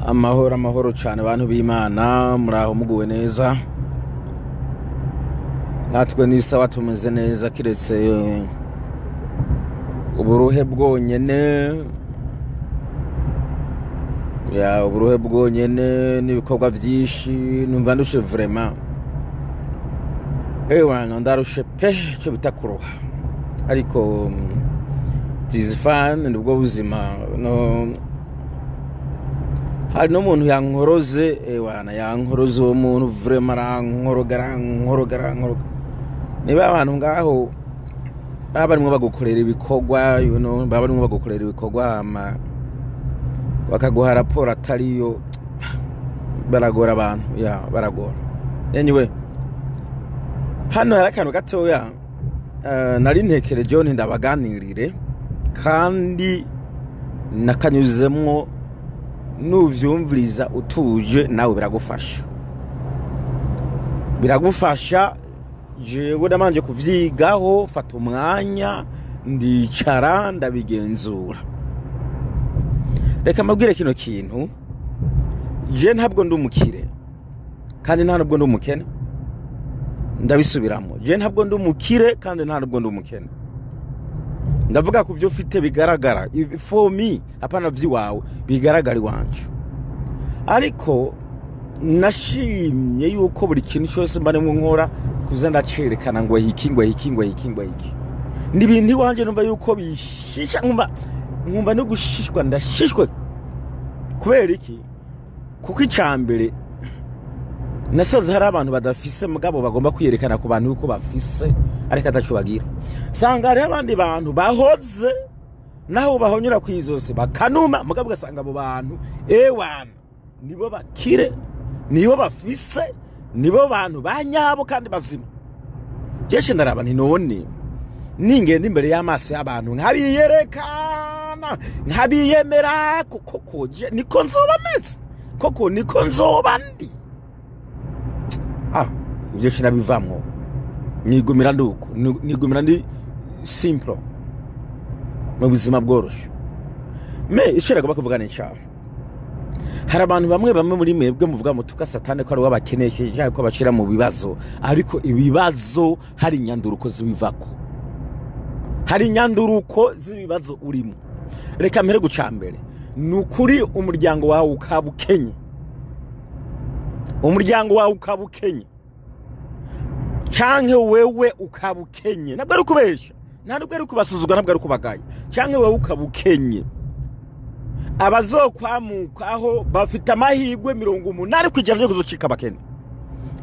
amahoro cyane abantu b'Imana muraho muguwe neza natwe n'isawa tumeze neza kiretse uburuhe bwonyene n'ibikorwa byinshi numva ndushe vraiment wana ndarushe pe cyo bitakuruha ariko this fan ndubwo buzima no hari no muntu yankoroze wana yankoroze uwo muntu vraiment arankorogara niba abantu ngaho babarimwe bagukorera ibikorwa babarimwe bagukorera ibikorwa bakaguha raporo atariyo baragora abantu baragora anyway hano hari akantu gatoya nari ntekere John ndabaganirire kandi nakanyuzemwo nuvyumviriza utuje nawe biragufasha jewe namanje kuvyigaho fata umwanya ndicara ndabigenzura reka mabwire kino kintu je ntabwo ndumukire kandi ntabwo ndumukene ndabisubiramo je ntabwo ndumukire kandi ntabwo ndumukene ndavuga ku byo ufite bigaragara for me apana vyiwawe bigaragara iwanje ariko nashimye yuko buri kintu cyose mbane mu nkora kuza ndacerekana ngo iki nibintu iwanje numva yuko bishisha nkumva no gushishwa ndashishwe kubera iki kuko icambere nasaze hari abantu badafise mugabo bagomba kwiyerekana ku bantu yuko bafise ariko atacu bagira sanga hari abandi bantu bahoze naho bahonyura kwizose bakanuma mugabo gasanga abo bantu ewana nibo bakire nibo bafise nibo bantu banyabo kandi bazima jeshe ndaraba none ningenda imbere y'amaso y'abantu nkabiyerekana nkabiyemera kuko je niko nzoba meze koko niko nzoba ndi ivyo shinabivamwo nigumira nduko nigumira ndi simple mu buzima bworoshe me ishiraga bakuvugana icyaha hari abantu bamwe muri mwebwe muvuga mutuka satani ko ari wabakeneshe cyane ko bashira mu bibazo ariko ibibazo hari inyanduruko zibivako hari inyanduruko z'ibibazo urimo reka mpere gucambere nukuri umuryango wawe ukabukenye canke wewe ukabukenye nabwo ari kubesha ntabwo ari kubasuzugwa nabwo ari kubagaye canke wewe ukabukenye abazokwamukaho bafite amahirwe 80 kwijana yo kuzocika abakene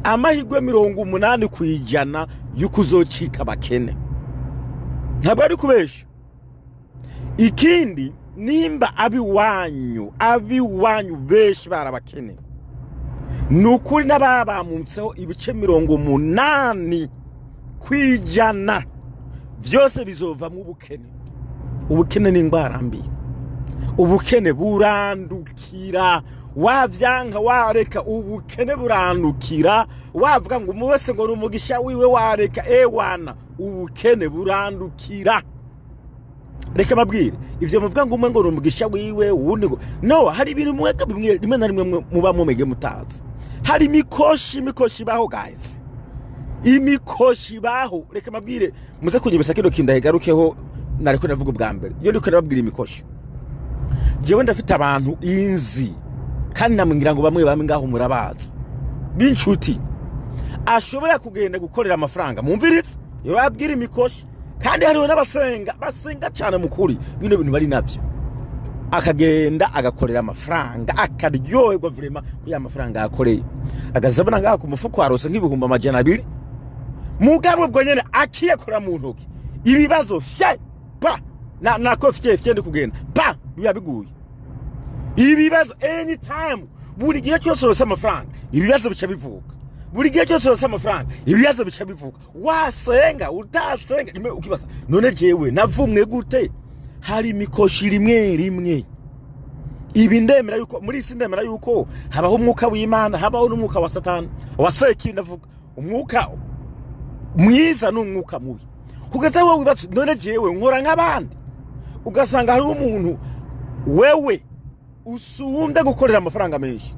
amahirwe 80 kwijana yo kuzocika abakene ntabwo ari kubesha ikindi nimba abiwanyu beshi barabakene nukuri n'ababamutseho ibice 80 kwijana byose bizova mu ubukene n'ingwara mbi ubukene burandukira wavyanka wareka ubukene burandukira wavuga ngo umwese ngo rumugisha wiwe wareka ewana ubukene burandukira reka mabwire ivyo muvuga ngo umwe ngo rumugisha wiwe wundi ngo no hari ibintu mweka bimwe rimwe na rimwe muba mumege mutazi hari imikoshi baho guys imikoshi baho reka mabwire muze kunyibesa kino kindahegarukeho nariko navuga ubwa mbere iyo ndiko nababwira imikoshi jewe ndafite abantu inzi kandi namwingira ngo bamwe ngaho murabaza b'inshuti ashobora kugenda gukorera amafaranga mumviritse yo babwira imikoshi kandi hariho n'abasenga cyane mukuri bino bintu bari nabyo akagenda agakorera amafaranga akaryoherwa vraiment ko ya mafaranga yakoreye agazabana ngaho ku mufuko warose nk'ibihumbi 200 mugabo bwo nyene akiyekora mu ntoki ibibazo fye pa na ko fye ndi kugenda pa biyabiguye ibibazo anytime buri gihe cyose urose amafaranga ibibazo bica bivuka buri gihe cyose urose amafaranga ibibazo bica bivuka wasenga utasenga ukibaza none jewe navumwe gute hari mikoshi rimwe ibi ndemera yuko muri isi ndemera yuko habaho umwuka w'Imana habaho n'umwuka wa Satani waseki ndavuga umwuka mwiza n'umwuka mubi kugeza wowe wibatse none jewe nkora nk'abandi ugasanga hari umuntu wewe usumbye gukorera amafaranga menshi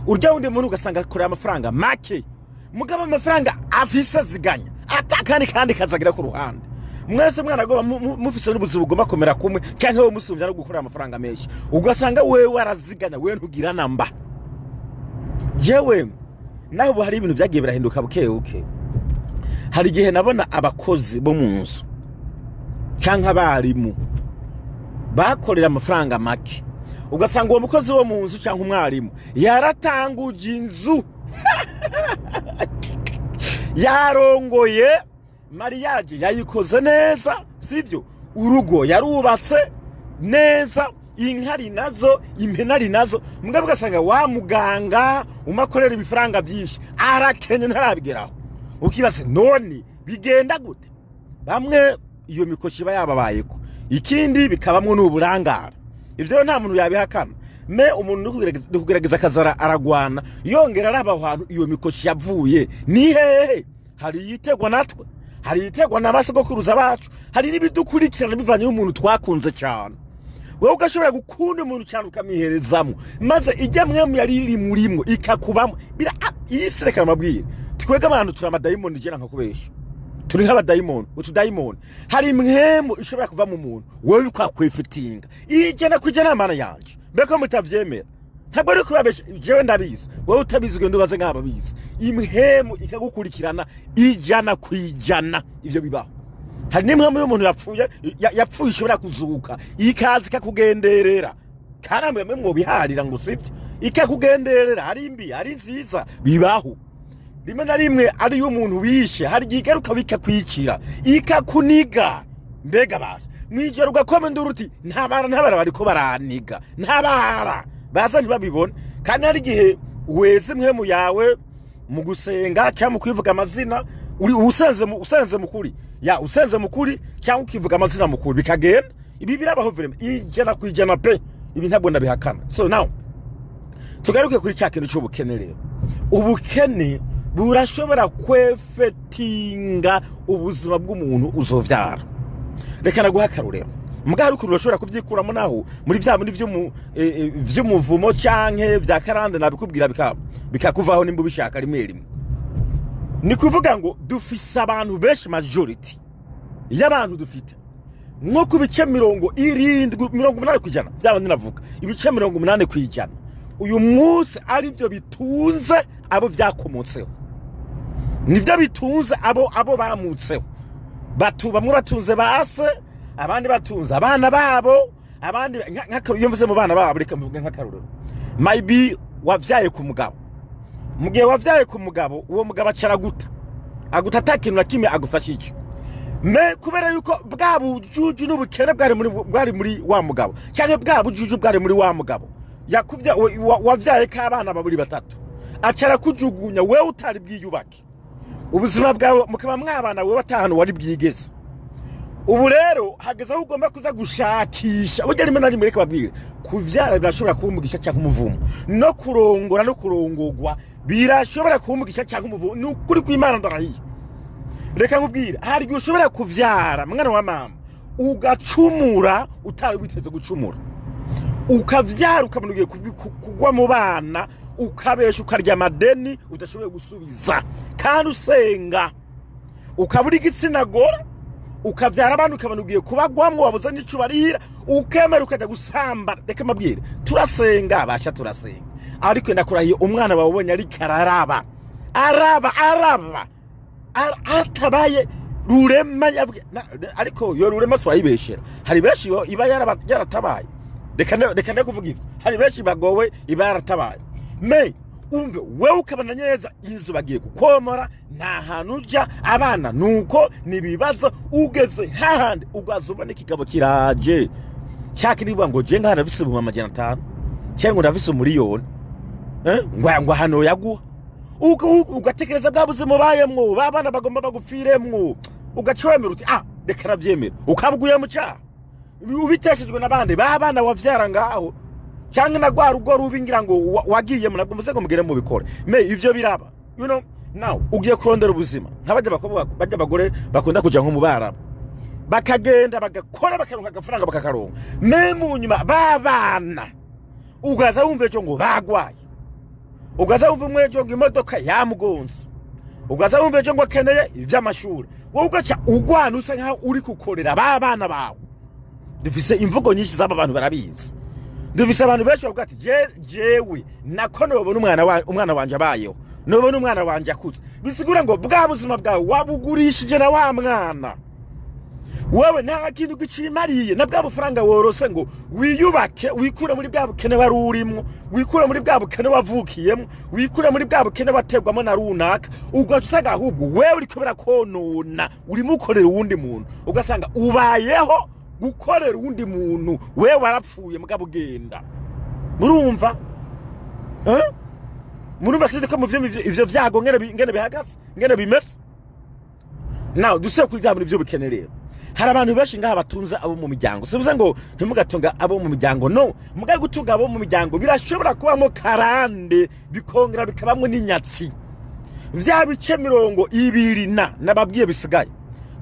urya wundi muntu ugasanga akorera amafaranga make mugaba amafaranga afise ziganya atakandi kandi kazagira ku ruhande mwese mwana go mufise n'ubuzibu goma komera kumwe canke we musumbya no gukorera amafaranga menshi ugasanga wewe araziganya wewe ntugira namba jewe naho hari ibintu byagiye birahinduka buke hari gihe nabona abakozi bo mu nzu canke abarimu bakorera amafaranga make ugasanga uwo mukozi wo mu nzu canke umwarimu yaratanguje inzu yarongoye mariage yayikoze neza sivyo urugo yarubatse neza inkari nazo impenari nazo mugabo ugasanga wa muganga umakorera ibifaranga byinshi arakenye ntarabigeraho ukibaze none bigenda gute bamwe iyo mikoshi bayababayeko ikindi bikabamwe n'uburangara ivyo nta muntu yabihakana me umuntu kugerageza kazara aragwana yongera araba ahantu iyo mikoshi yavuye ni hehe hari yitegwa natwe hari yitegwa n'abasogokuruza bacu hari nibidukurikirana bivanye n'umuntu twakunze cyane wewe ugashobora gukunda umuntu cyane ukamiherezamo maze ijya mwemu yari iri murimo ikakubamo bira yisireka amabwire twega abantu turi amadayimoni gera nkakubesha turi nk'abadayimoni utudayimoni hari mwemu ishobora kuva mu muntu wewe ukakwefitinga ijana kujana amana yanje mbeko mutavyemera ntabwo ari kubabesha jewe ndabizi wewe utabizi gendo baze nk'ababizi imhemu ikagukurikirana ijana kwijana ivyo bibaho hari nimwe y'umuntu yapfuye ishobora kuzuka ikazi kakugenderera karamwe mwe biharira ngo sivyo ikakugenderera hari imbi hari nziza bibaho rimwe na rimwe ari y'umuntu wishe hari gigaruka bikakwicira ikakuniga mbega baje mwijero ugakoma nduruti ntabara bariko baraniga ntabara baza ntibabibona kandi hari gihe weze mwemu yawe mu gusenga cyangwa kwivuga amazina uri usenze mukuri ya usenze mukuri cyangwa ukivuga amazina mukuri bikagenda ibi birabaho vrema ijana kwijana pe ibi ntabwo ndabihakana so now tugaruke kuri cyakene cy'ubukene rero ubukene burashobora kwefetinga ubuzima bw'umuntu uzovyara reka naguha karurero mugari ukuru urashobora kuvyikuramo naho muri vya bindi vy'umuvumo canke vya karande nabikubwira bikakuvaho nimba bishaka rimwe rimwe ni kuvuga ngo dufise abantu benshi majority y'abantu dufite nko ku bice 70 kwijana byabandi navuga ibice 80 kwijana uyu munsi ari byo bitunze abo vyakomotseho nivyo bitunze abo bamutseho bamwe batunze base abandi batunze abana babo abandi nk'akaruyo mvuze mu bana babo reka mvuge nk'akarurero maybe wavyaye ku mugabo mugihe wavyaye ku mugabo uwo mugabo acaraguta agutatakintu nakimwe agufashije me kubera yuko bwa bujuju n'ubukene bwari muri wa mugabo cyangwa bwa bujuju bwari muri wa mugabo yakuvya wavyaye ka abana baburi batatu acara kujugunya wewe utari bwiyubake ubuzima bwawe mukaba mwabana wewe batahano wari bwigeze ubu rero hageze aho ugomba kuza gushakisha burya rimwe na rimwe reka babwire kuvyara birashobora kuumugisha cyangwa umuvumo no kurongora no kurongogwa birashobora kuumugisha cyangwa umuvumo ni ukuri kw'Imana ndarahiye reka nkubwire hari gihe ushobora kuvyara mwana wa mama ugacumura utari witeze gucumura ukavyara ukamunugiye kugwa mu bana ukabesha ukarya amadeni udashoboye gusubiza kandi usenga ukabura igitsina gora ukavyara abantu ukabanugiye kubagwamwo wabuza n'icubarira ukemera ukajya gusamba reka mabwire turasenga basha turasenga ariko ndakurahiye umwana babonye ari kararaba araba atabaye rurema ariko yo rurema twayibeshera hari beshi iba yaratabaye reka ndakuvuga ivyo hari beshi bagowe iba yaratabaye me umve wewe ukabana neza inzu bagiye gukomora nta hantu ujya abana nuko nibibazo ugeze hahandi ugazuba n'ikigabo kiraje cyakirivuga ngo je ngana bise mu 500 cyangwa ndavise miliyoni ngo hano yaguha ugatekereza bwabuze mubayemwo babana bagomba bagupfiremwo ugacwemera uti reka navyemera ukabguye mu cyaha ubiteshejwe nabande babana wavyara ngaho cyangwa nagwa rugo rubingira ngo wagiye munabwo muze ngo mugere mu bikore me ivyo biraba you know now ugiye kurondera ubuzima nk'abajya bakobwa bajya bagore bakunda kuja nko mu baraba bakagenda bagakora bakaronka agafaranga bakakaronka mu nyuma babana ugaza wumve cyo ngo bagwaye ugaza wumve umwe cyo ngo imodoka yamugonze ugaza wumve cyo ngo akeneye iby'amashuri wowe ugaca ugwana usa nkaho uri kukorera babana bawe dufise imvugo nyinshi z'aba bantu barabizi dufise abantu benshi bavuga ati jewe nako nobona umwana wanje abayeho nobona umwana wanje akuze bisigura ngo bwa buzima bwawe wabugurishije na wa mwana wewe nta kintu gicimariye na bwa bufaranga worose ngo wiyubake wikura muri bwa bukene barurimwo wikura muri bwa bukene wavukiyemo wikura muri bwa bukene wategwamo na runaka ugacusaga ahubwo wewe uri kubera konona uri mukorera uwundi muntu ugasanga ubayeho gukorera uwundi muntu wewe warapfuye mugabo genda murumva murumva sidi ko ivyo vyago ngene bihagaze ngene bimetse naw duse kuri bya muri byo bukenerero hari abantu benshi ngaha batunze abo mu miryango sibuze ngo ntimugatunga abo mu miryango no mugaye gutunga abo mu miryango birashobora kubamo karande bikongera bikabamwe n'inyatsi vya bice 20 nababwiye bisigaye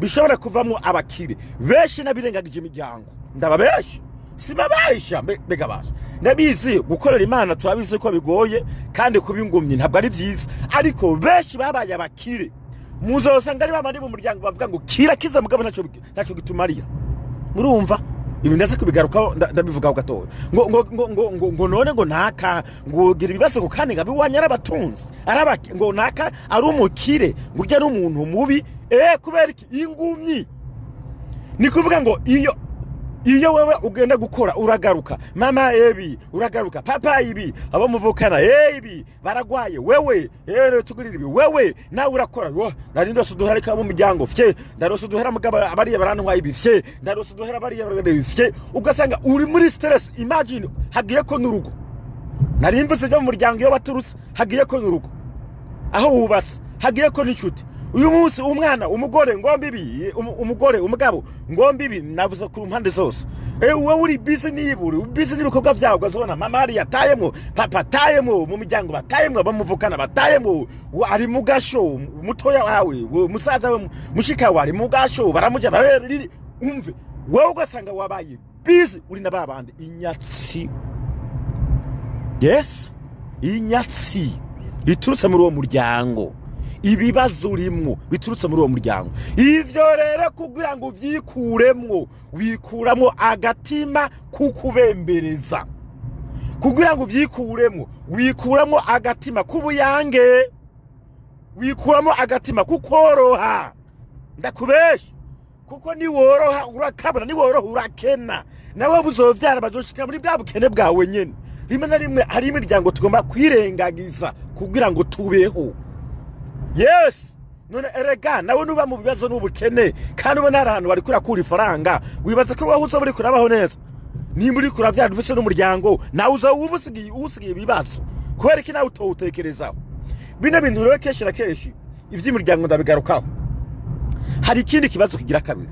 bishobora kuvamo abakire benshi nabirengagije imiryango ndababesha sibabasha begabasha nabizi gukorera Imana turabizi ko bigoye kandi kubingumye ntabwo ari byiza ariko benshi babaye abakire muzosanga ari bamandi mu muryango bavuga ngo kira kiza mugabo naco gitumarira murumva ibi ndaza kubigarukaho ndabivugaho gatoya ngo none ngo naka ngo gira ibibazo kandi ngabi wanyara abatunzi arabaki ngo naka ari umukire ngo urya n'umuntu mubi kubera iki ingumyi ni kuvuga ngo iyo wewe ugenda gukora uragaruka mama ebi uragaruka papa ibi abo muvukana ebi baragwaye wewe tugurira ibi wewe nawe urakora nari ndose duhara ka mu muryango fye ndarose duhara mugabo abariye barantwaye ibi fye ndarose duhara bariye baragade fye ugasanga uri muri stress imagine hagiye ko n'urugo nari mvuze byo mu muryango iyo baturuse hagiye ko n'urugo aho wubatse hagiye ko n'inshuti uyu munsi umwana umugore ngombibi umugore umugabo ngombibi navuze ku mpande zose wowe uri busy n'ibikorwa byawe ugazobona mama ari yatayemo papa tayemo mu miryango batayemo bamuvukana batayemo ari mu gasho umutoya wawe musaza we mushika wari mu gasho baramuja bareri umve wowe ugasanga wabaye busy uri nababandi inyatsi yes inyatsi iturutse muri uwo muryango ibibazo urimo biturutse muri uwo muryango ivyo rero kugira ngo vyikuremwo wikuramo agatima kukubembereza kugira ngo vyikuremwo wikuramo agatima kubuyange wikuramo agatima kukoroha ndakubesha kuko ni woroha urakabona ni woroha urakena nawe buzovyara bazoshikira muri bwa bukene bwawe nyene rimwe na rimwe hari imiryango tugomba kwirengagiza kugira ngo tubeho yes none erega nawe nuba mu bibazo n'ubukene kandi ubona ahantu bari kurakura ifaranga wibaza ko wahuze buri kurabaho neza ni muri kuravyara dufise n'umuryango nawe uza ubusigiye ibibazo kubera iki nawe utawutekerezaho bino bintu rero keshi na keshi ivy'imiryango ndabigarukaho hari ikindi kibazo kigira kabiri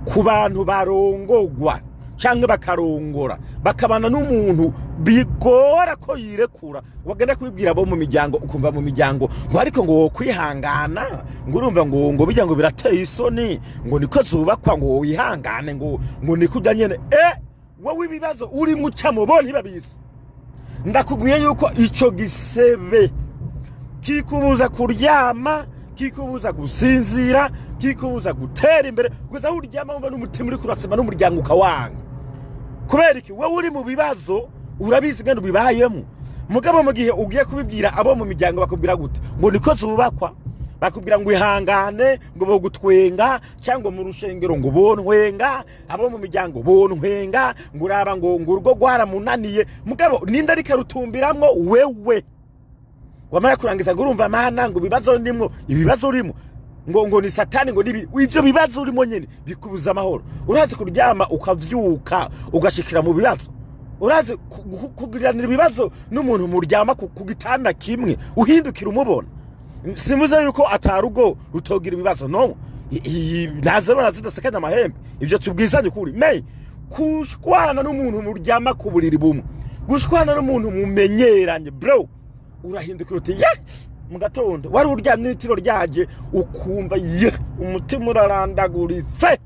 ku bantu barongogwa canke bakarongora bakabana n'umuntu bigora ko yirekura wagenda kubibwira abo mu miryango ukumva mu miryango ngo ariko ngo kwihangana ngo urumva ngo bijya ngo birateye isoni ngo niko zubakwa ngo wihangane ngo niko nyene wowe ibibazo uri mucamo bo ntibabizi ndakubwiye yuko ico gisebe kikubuza kuryama kikubuza gusinzira kikubuza gutera imbere kuza uryama umva n'umutima uri kurasema n'umuryango ukawanga kubera iki wowe uri mu bibazo urabizi ngende bibayemo mugabo mu gihe ugiye kubibwira abo mu miryango bakubwira gute ngo niko zubakwa bakubwira ngo ihangane ngo bo gutwenga cyangwa mu rushengero ngo bontwenga abo mu miryango bontwenga ngo uraba ngo urugo gwaramunaniye mugabo ninda rikarutumbiramwo wewe wamara kurangiza ngo urumva mana ngo bibazo ndimwo ibibazo urimo ngo ni satani ngo nibi ivyo bibazo urimo nyene bikubuza amahoro urazi kuryama ukavyuka ugashikira mu bibazo urazi kugiranira ibibazo n'umuntu muryama ku gitanda kimwe uhindukira umubona simuze yuko atarugo rutogira ibibazo no nazabona zidasekanya amahembe ivyo tubwizanye kuri kushwana n'umuntu muryama ku buriri bumwe gushwana n'umuntu mumenyeranye bro urahindukira uti mu gatondo wari uryamye n'itiro ryaje ukumva umutima urarandaguritse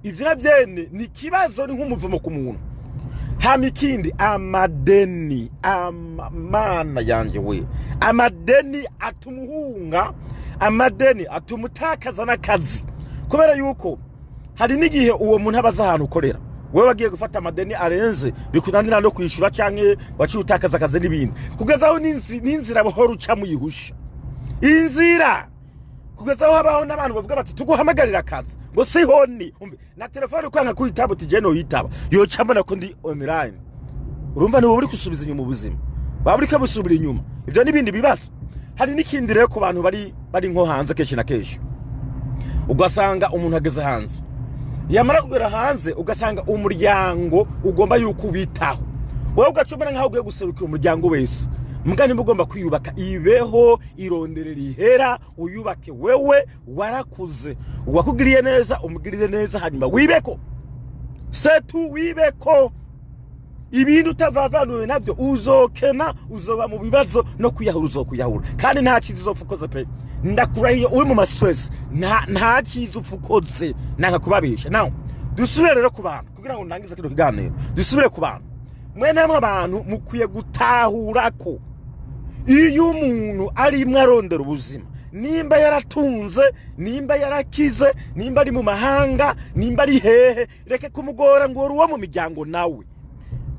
ivyo navyene ni kibazo, ni nk'umuvumo ku muntu. Hama ikindi, amadeni, mana yanje we, amadeni atumuhunga, amadeni atumutakaza n'akazi, kubera yuko hari n'igihe uwo muntu abaza ahantu ukorera, wewe wagiye gufata amadeni arenze bikunanira no kwishura canke waciye utakaza akazi n'ibindi, kugezaho n'inzira buhoro uca muyihusha, inzira kugezaho habaho n'abantu bavuga bati tuguhamagarira akazi ngo sihoni, umve na telefone kwanga kuyitaba uti je no yitaba yoca mbona ko ndi online. Urumva niwe uri kusubiza inyuma ubuzima, baburi ko busubira inyuma. Ivyo nibindi bibazo. Hari n'ikindi rero ku bantu bari nko hanze kenshi na kenshi, ugasanga umuntu ageze hanze, yamara kugera hanze ugasanga umuryango ugomba yuko ubitaho, wowe ugacumana nkaho ugiye guserukira umuryango wese. Mugani mugomba kwiyubaka, ibeho ironderera ihera, uyubake wewe warakuze, uwakugiriye neza umugirire neza, hanyuma wibeko setu, wibeko ibintu utavavanuwe navyo uzokena, uzoba mu bibazo no kwiyahura, uzokuyahura kandi nta kizi uzofukoze pe. Ndakurahiye uri mu stress, nta kizi ufukoze, nanga kubabisha. Now dusubire rero ku bantu kugira ngo ndangize kino kiganiro, dusubire ku bantu. Mwene abantu mukwiye gutahura ko iyo umuntu ari mwarondera ubuzima, nimba yaratunze, nimba yarakize, nimba ari mu mahanga, nimba ari hehe, reke kumugora ngo uwo mu miryango nawe,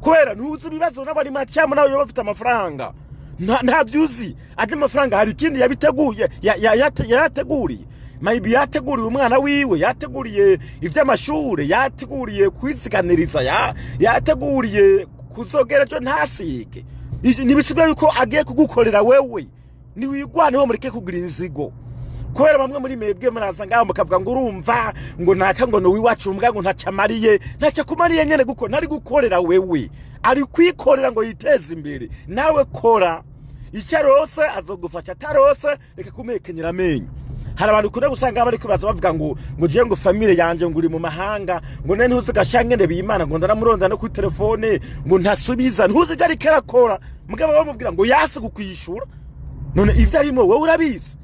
kubera ntuzi ibibazo n'abari macamo nawe bafite amafaranga, nta byuzi ate amafaranga. Hari ikindi yabiteguye, yateguriye, maybe yateguriye umwana wiwe, yateguriye ivy'amashure, yateguriye kwiziganiriza, yateguriye kuzogera cyo ntasige. Nibisigaye yuko agiye kugukorera wewe, ni wigwane ho mureke kugira inzigo, kubera bamwe muri mebwe muraza ngaho mukavuga ngo urumva ngo naka ngo no wiwacu umbwa ngo ntacamariye, kumariye nyene guko nari gukorera wewe, ari kwikorera ngo yiteze imbere. Nawe kora icyarose azogufasha, tarose reka kumekenyera amenyo. Hari abantu kure gusanga bari kubaza bavuga ngo je ngo family yanje ngo uri mu mahanga, ngo nene ntuzi gashangene bimana, ngo ndaramuronda no ku telefone, ngo ntasubiza, ntuzi byari kerakora. Mugabo bamubwira ngo yase gukwishura, none ivyo arimo wowe urabizi,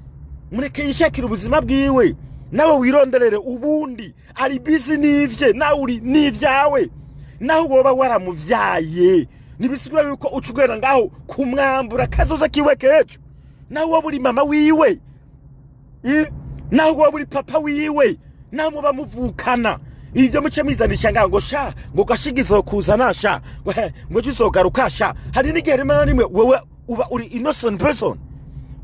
mureke yishakira ubuzima bwiwe, nawe wironderere ubundi. Ari busy nivye, nawe uri nivyawe, naho woba waramuvyaye. Nibisigura yuko ucugera ngaho kumwambura kazoza kiwe kecu, nawe woba uri mama wiwe, naho woba uri papa wiwe, naho muba muvukana. Ivyo muce mizanisha ngo sha ngo gashigizo kuzana sha ngo kizogaruka sha. Hari n'igihe rimwe nimwe wewe uba uri innocent person,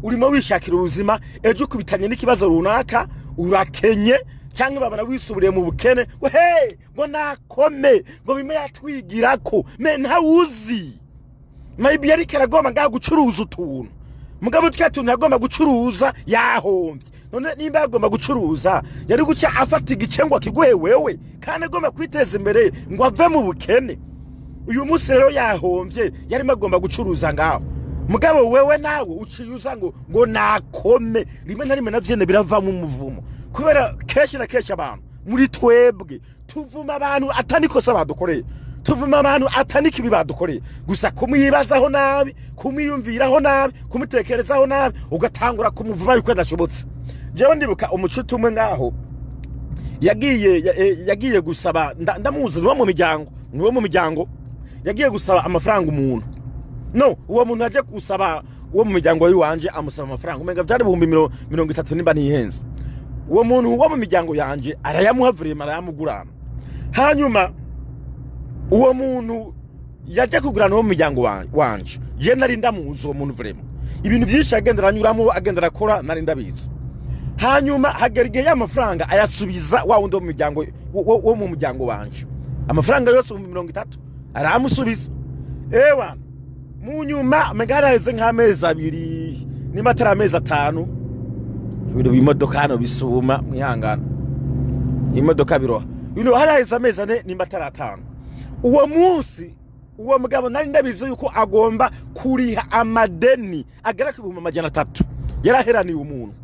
urimo wishakira ubuzima, ejo kubitanye n'ikibazo runaka urakenye, cyangwa babana wisuburiye mu bukene ngo hey ngo nakome ngo bime yatwigirako me ntawuzi. Maybe yari karagoma ngaho gucuruza utuntu, mugabo twatuntu agomba gucuruza yahombye. None nimba agomba gucuruza yari guca afata igicengwa kiguhe wewe, kandi agomba kwiteza imbere ngo ave mu bukene. Uyu munsi rero yahombye, yari magomba gucuruza ngaho, mugabo wewe nawe uciyuza ngo nakome. Rimwe na rimwe navyene birava mu muvumo, kubera kenshi na kenshi abantu muri twebwe tuvuma abantu atanikosa badukoreye, tuvuma abantu atanikibi badukoreye, gusa kumwibazaho nabi, kumwiyumviraho nabi, kumutekerezaho nabi, ugatangura yuko adashobotse. Jewe ndibuka umucuti umwe ngaho yagiye gusaba, ndamuzi niwo mu miryango, yagiye gusaba amafaranga umuntu. No, uwo muntu aje gusaba uwo mu miryango yiwanje amusaba amafaranga, umenga byari 30 nimba ntihenze. Uwo muntu wo mu miryango yanje arayamuhavuriye, arayamugurana. Hanyuma uwo muntu yaje kugurana uwo mu miryango wanje, je nari ndamuzi uwo muntu vrema, ibintu byinshi agendera anyuramo, agendera akora, nari ndabizi. Hanyuma hagerigeye amafaranga ayasubiza wa wundi wo mu muryango wanje, amafaranga yose 30 aramusubiza. Ewa munyuma megaraheze nk'amezi 2 nimatara amezi 5, ibintu bimodoka hano bisuma mwihangana, imodoka biroha, haraheze amezi 4 nimatara 5. Uwo munsi uwo mugabo nari ndabizi yuko agomba kuriha amadeni agera ku 300. Yaraheraniye umuntu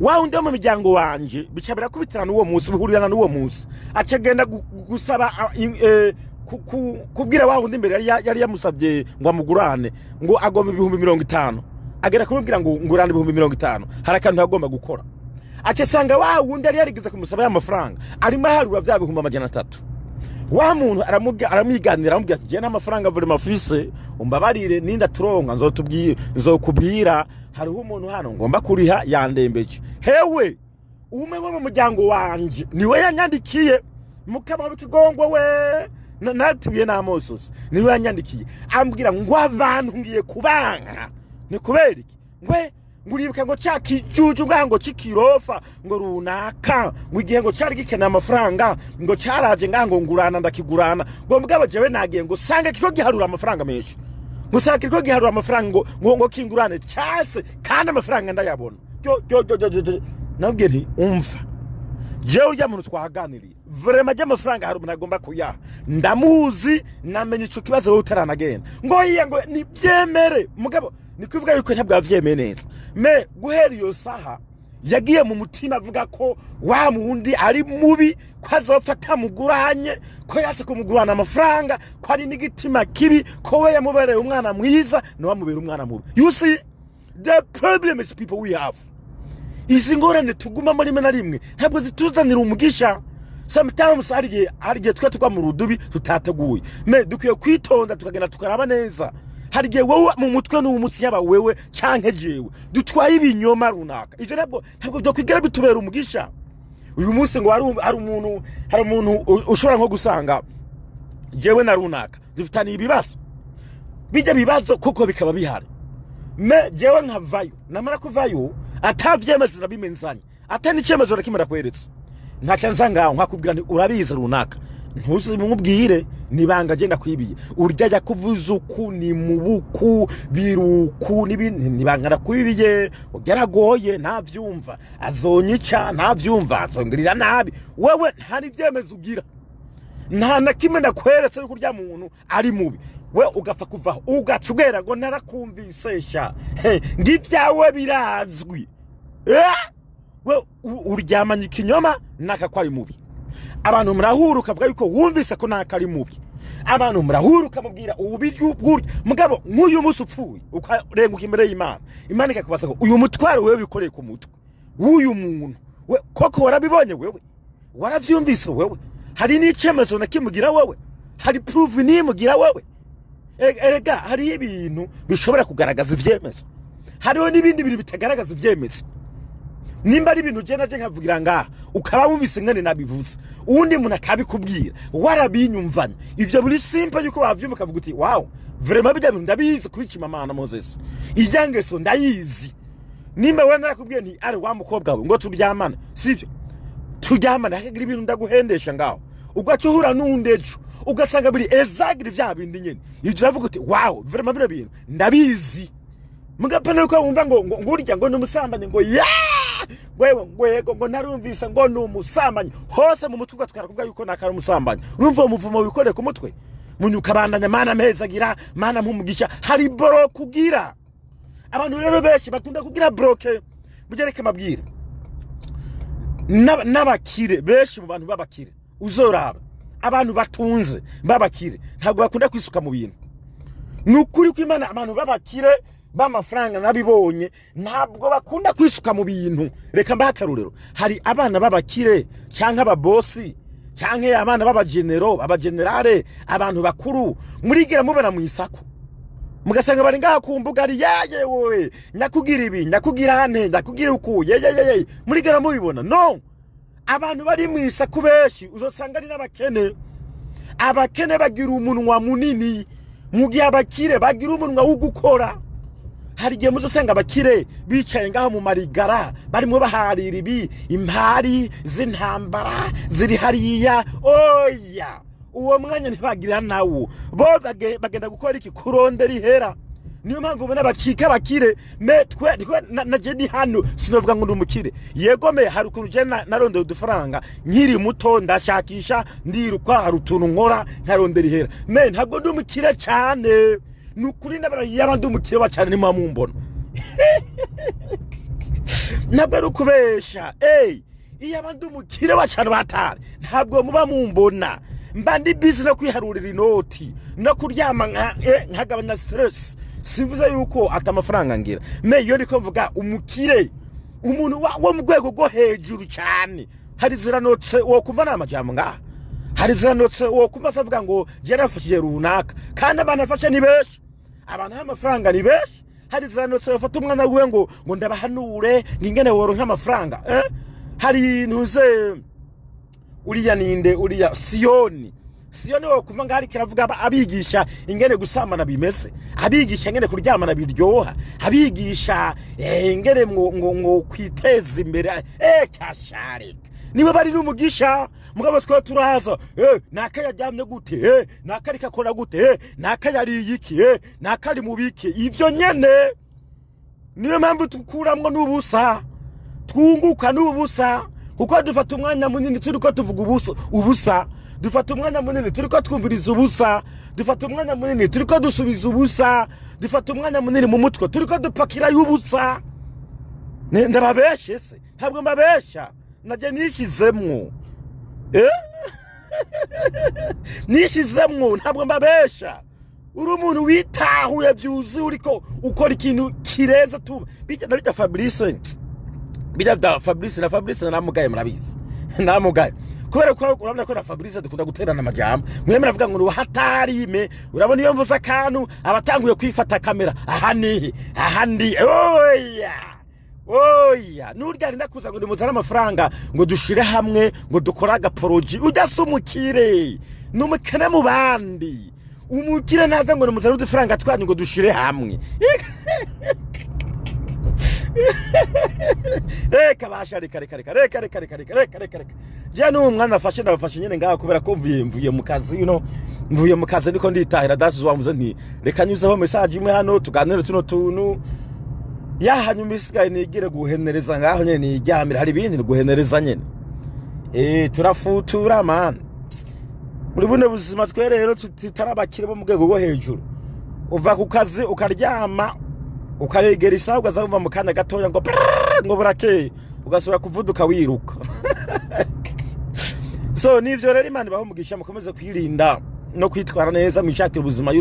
wa undi mu miryango wanje, bicabira kubitirana uwo munsi, bihurirana n'uwo munsi, acagenda gusaba kubwira wa undi imbere yari yamusabye ngo amugurane, ngo agomba 50,000. Agera kumubwira ngo ngurane 50,000, hari akantu agomba gukora. acesanga wa wundi ari yarigeze kumusaba y'amafaranga arimo harura bya bihumba 300 wa muntu aramiganira aramubwira ati je n'amafaranga vure mafise umbabarire ninda turonka nzokubwira hariho umuntu hano ngomba kuriha yandembeje hewe umwe mu muryango wanje niwe yanyandikiye mukama w'ikigongwe we natuye namosozi niwe yanyandikiye ambwira ngo abantu ngiye kubanka ni kuberiki ngwe nguribuka ngo cakijuju ngo cikirofa ngo runaka ngo igihe ngo cari gikena amafaranga ngo caraje ngo ngurana ndakigurana ngo mugabo jewe nagiye ngo sanga kiko giharura amafaranga menshi ngo sanga kiko giharura amafaranga ngo kingurane cyase kandi amafaranga ndayabona nabwiye nti umva jewe urya muntu twaganiriye vraiment amafaranga hari umuntu agomba kuyaha ndamuzi namenye ico kibazo wowe utaranagenda ngo yiye ngo nibyemere mugabo nikuvuga yuko ntabwo avyemeye neza me guhera iyo saha yagiye mu mutima avuga ko wa mundi ari mubi ko azofata muguranye ko yase kumugurana amafaranga ko ari nigitima kibi ko we yamubereye umwana mwiza no wamubera umwana mubi. You see, the problem is people we have. Izi ngorane tuguma muri mena rimwe ntabwo zituzanira umugisha. Sometimes harigiye twe tukwa mu rudubi tutateguye me dukwiye kwitonda tukagenda tukaraba neza. Harigiye wowe mu mutwe n'umunsi yaba wewe canke jewe dutwaye ibinyoma runaka ivyo ntabwo byo kwigera bitubera umugisha. Uyu munsi ngo hari umuntu ushobora nko gusanga jewe na runaka dufitaniye ibibazo bijya bibazo kuko bikaba bihari me jewe nkavayo namara kuvayo atavyemeza nabimenzanye atani cyemezo rakimara kweretse ntacyanza ngaho nkakubwira nti urabiza runaka ntuzi mumubwire nibanga agenda kwibiye urya yakuvuza uku ni mubuku biruku nibanga nakwibiye ugeragoye ntavyumva azonyica ntavyumva azongirira nabi wewe ntari vyemeza ugira nta nakimwe nakweretse yuko urya muntu ari mubi we ugapfa kuvaho ugacugera ngo narakumvisesha ngivyawe birazwi we uryamanye ikinyoma nakakwari mubi. Abantu murahura ukavuga yuko wumvise ko nakari mubi. Abantu murahura ukamubwira ubiryo ubwuryo mugabo nk'uyu musi upfuye ukarenguka imbere y'Imana. Imana ikakubaza ngo uyu mutwaro wewe bikoreye ku mutwe w'uyu muntu we koko warabibonye wewe waravyumvise wewe hari n'icemezo nakimugira wewe hari proof nimugira wewe erega hari ibintu bishobora kugaragaza ivyemezo hariho n'ibindi bintu bitagaragaza ivyemezo. Nimba ari ibintu je nkavugira ngaha ukaba wumvise ngene nabivuze uwundi muntu akabikubwira warabinyumvanye ivyo buri simple yuko bavyumva kavuga uti wow vraiment bijya bintu ndabizi kuri Kimamana Moses ijangeso ndayizi. Nimba we narakubwiye nti ari wa mukobwa we ngo turyamana sivyo turyamana hakagira ibintu ndaguhendesha ngaho ugacuhura n'undejo ugasanga buri exactly vya bindi nyene ivyo uravuga uti wow vraiment bino bintu ndabizi mugapana uko wumva ngo urya ngo numusambanye ngo wewe ngo narumvise ngo numusambanyi hose mu mutwe twarakuvuga yuko nakara umusambanyi urumva umuvumo wikore ku mutwe munyuka bandanya mana mezagira mana mpumugisha hari bro kugira abantu rero beshi bakunda kugira broke bugereke mabwira n'abakire beshi mu bantu babakire uzoraba abantu batunze babakire ntabwo bakunda kwisuka mu bintu nukuri ko Imana abantu babakire b'amafaranga nabibonye ntabwo bakunda kwisuka mu bintu. Reka mbakarurero hari abana babakire canke ababosi canke abana abagenerale abantu bakuru murigera mubona mu isako mugasanga bari ngaha kumbuga ari yewe nyakugira ibi nyakugira hane nyakugira uku yeye murigera mubibona no abantu bari mu isako beshi uzosanga ari abakene bagira umunwa munini mugihe abakire bagira umunwa wo gukora. Hari gihe muzosenga abakire bicaye ngaho mu marigara barimo baharira ibi impari z'intambara ziri hariya oya uwo mwanya ntibagira nawo bo bagenda gukora iki kurondera ihera. Niyo mpamvu ubona bacika bakire metwe naje ndi hano sinovuga ngo ndumukire yego me hari ukuntu je narondera udufaranga nkiri muto ndashakisha ndiruka hari utuntu nkora ntarondera ihera me ntabwo ndumukire cyane nukuri nabara yabandi umukire bacane ni mamumbona nabwo rukubesha iyo abandi umukire bacane batare ntabwo muba mumbona mbandi busy no kwiharurira inoti no kuryama nkagabanya stress sivuze yuko atamafaranga ngira me yo niko mvuga umukire umuntu wo mu rwego rwo hejuru cyane hari ziranotse wo kuva n'amajambo ngaha hari ziranotse wo kuva savuga ngo je nafashije runaka kandi abantu afashe ni beshi abantu n'amafaranga ni beshi hari ziranotse bafata umwana wiwe ngo ndabahanure ngingene woronka amafaranga hari ntuze uriya ninde uriya Siyoni wo kuva ngari kiravuga abigisha ingene gusamana bimeze abigisha ingene kuryamana biryoha abigisha ingene ngo kwiteza imbere kasharika niba bari n'umugisha mugabo twa turaza nakayajyamye gute nakari kakora gute nakayari iki nakari mubiki ivyo nyene niyo mpamvu tukuramwo n'ubusa twunguka n'ubusa kuko dufata umwanya munini turiko tuvuga ubusa dufata umwanya munini turiko twumviriza ubusa dufata umwanya munini turiko dusubiza ubusa dufata umwanya munini mu mutwe turiko dupakira y'ubusa ndababeshe se ntabwo mbabesha naje nishizemwo nishizemwo ntabwo mbabesha uri umuntu witahuye byuzi uriko ukora ikintu kireza tu bijya Fabrice na Fabrice namugaye murabizi namugaye kubera ko urabona ko na Fabrice dukunda guterana amajambo mwemera avuga ngo hatarime urabona iyo mvuza akantu abatanguye kwifata kamera ahandi oya nurya ndakuza ngo ndimuzana amafaranga ngo dushire hamwe ngo dukora agaporoji udasumukire numukene mu bandi umukire naza ngo ndimuzana udufaranga twanyu ngo dushire hamwe reka basha reka je n'umwana afashe ndabafashe nyene ngaho kubera ko mvuye mu kazi mvuye mu kazi niko nditahira dasi zwamuze nti reka nyuzeho message imwe hano tuganire tuno tuntu yahanyuma isigaye nigire guhenereza ngaho nyene nijyamira hari ibindi guhenereza nyene turafutura man muri bune buzima twe rero tutarabakire bo mu rwego rwo hejuru uva ku kazi ukaryama ukaregera isaha ugaza mu kanya gatoya ngo burake ugasubira kuvuduka wiruka so nivyo rero Imana bahumugisha mukomeze kwirinda no kwitwara neza mwishakira ubuzima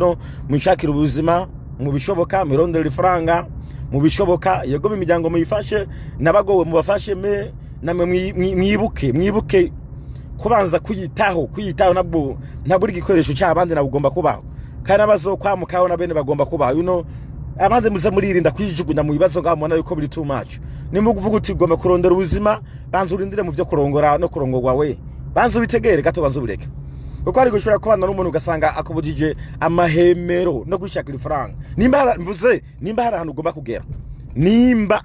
mwishakira ubuzima mu bishoboka mirondera ifaranga mu bishoboka yego imiryango muyifashe nabagowe mubafashe namwe mwibuke kubanza kuyitaho nabwo ntabwo igikoresho cy'abandi nabugomba kubaho kandi abazokwamukaho na bene bagomba kubaho abandi muze muririnda kwijugunya mu bibazo ngaho mubona yuko biri too much nimba kuvuga uti gomba kurondera ubuzima banza urindire mu byo kurongora no kurongorwa we banza ubitegere gato banza ubureke uko ari gushobora kubana n'umuntu ugasanga akubujije amahemero no kwishakira ifaranga nimba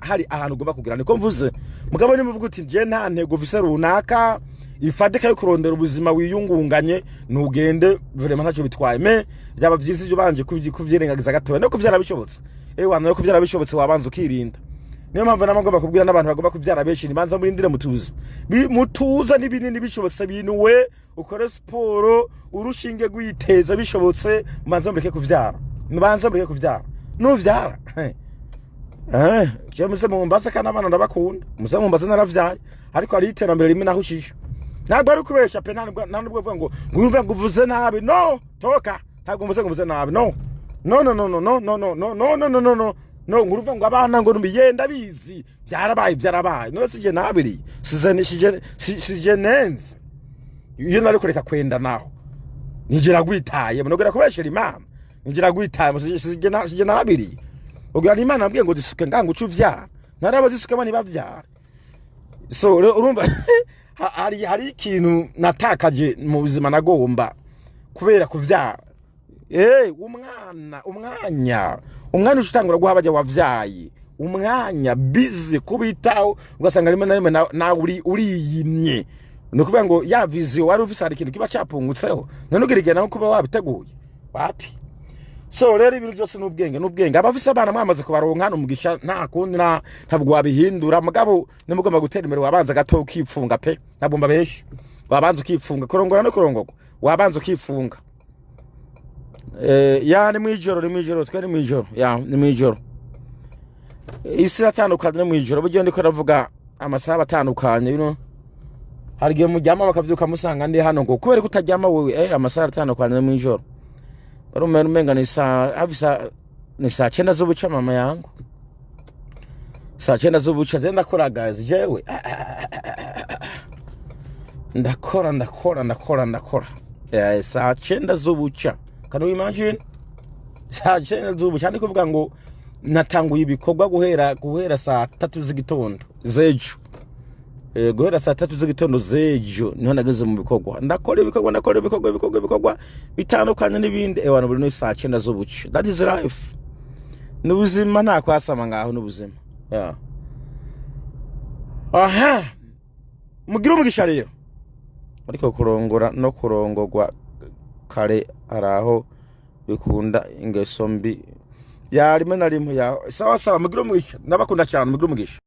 hari ahantu ugomba kugera niko mvuze mugabo ni muvuga uti je nta ntego vise runaka ifadika yo kurondera ubuzima wiyungunganye nugende vraiment ntacyo bitwaye byaba byiza ibyo banje kuvyirengagiza gatoya no kuvyara bishobotse wana no kuvyara bishobotse wabanza ukirinda niyo mpamvu namagomba kubwira n'abantu bagomba kuvyara benshi nibanza murindire mutuza n'ibinini bishobotse binuwe ukore sport urushinge gwiteza bishobotse manza mureke kuvyara nuvyara je muze mumbaza kana abana ndabakunda muze mumbaza naravyaye ariko ari iterambere rimwe nahushije ntabwo ari kubesha pe ntabwo uvuga ngo ngumva nguvuze nabi no toka ntabwo nguvuze nabi no ngurumva ngo abana ngo numiyenda bizi byarabaye no sije nabiri sije nenze iyo nari kureka kwenda naho nigera gwitaye munogera kubeshera Imana nigera gwitaye sije nabiri ugira Imana ambwiye ngo disuke ngangu ucuvyara narabo disuke bani bavyara so urumva hari ikintu natakaje mu buzima nagomba kubera kuvyara umwana ushitangura guha bajya wavyaye umwanya busy kubitaho ugasanga rimwe na rimwe na uriyimye no kuvuga ngo ya vision wari ufise hari ikintu kiba cyapungutseho none ugirigena no kuba wabiteguye wapi so rero ibintu byose n'ubwenge abafise abana mwamaze kubaronka n'umugisha nta kundi ntabwo wabihindura mugabo nimugomba gutera imbere wabanza gato ukipfunga pe ntabwo mbabeshe wabanza ukipfunga kurongora no kurongorwa wabanza ukipfunga ya ni mwijoro twe ni mwijoro isi atandukanye no mwijoro buryo ndiko ravuga amasaha atandukanye hari gihe mujyama bakavyuka musanga ndi hano ngo kubera kutajyama wewe amasaha atandukanye no mwijoro umenga ni saa 9 z'ubuca mama yangu saa 9 z'ubuca ndakora guys jewe ndakora saa 9 z'ubuca. Can you imagine? Saa 9 z'ubuca ni kuvuga ngo natanguye ibikorwa guhera saa 3 z'igitondo zejo. Guhera saa 3 z'igitondo zejo niho nageze mu bikorwa. Ndakora ibikorwa bitandukanye n'ibindi abantu buri no saa 9 z'ubuca. That is life. N'ubuzima nta kwasama ngaho n'ubuzima. Yeah. Aha. Mugira umugisha rero. Ariko kurongora no kurongorwa kare araho bikunda ingeso mbi. Ya rimwe na rimwe ya sawa mugira umugisha. Ndabakunda cyane mugira umugisha.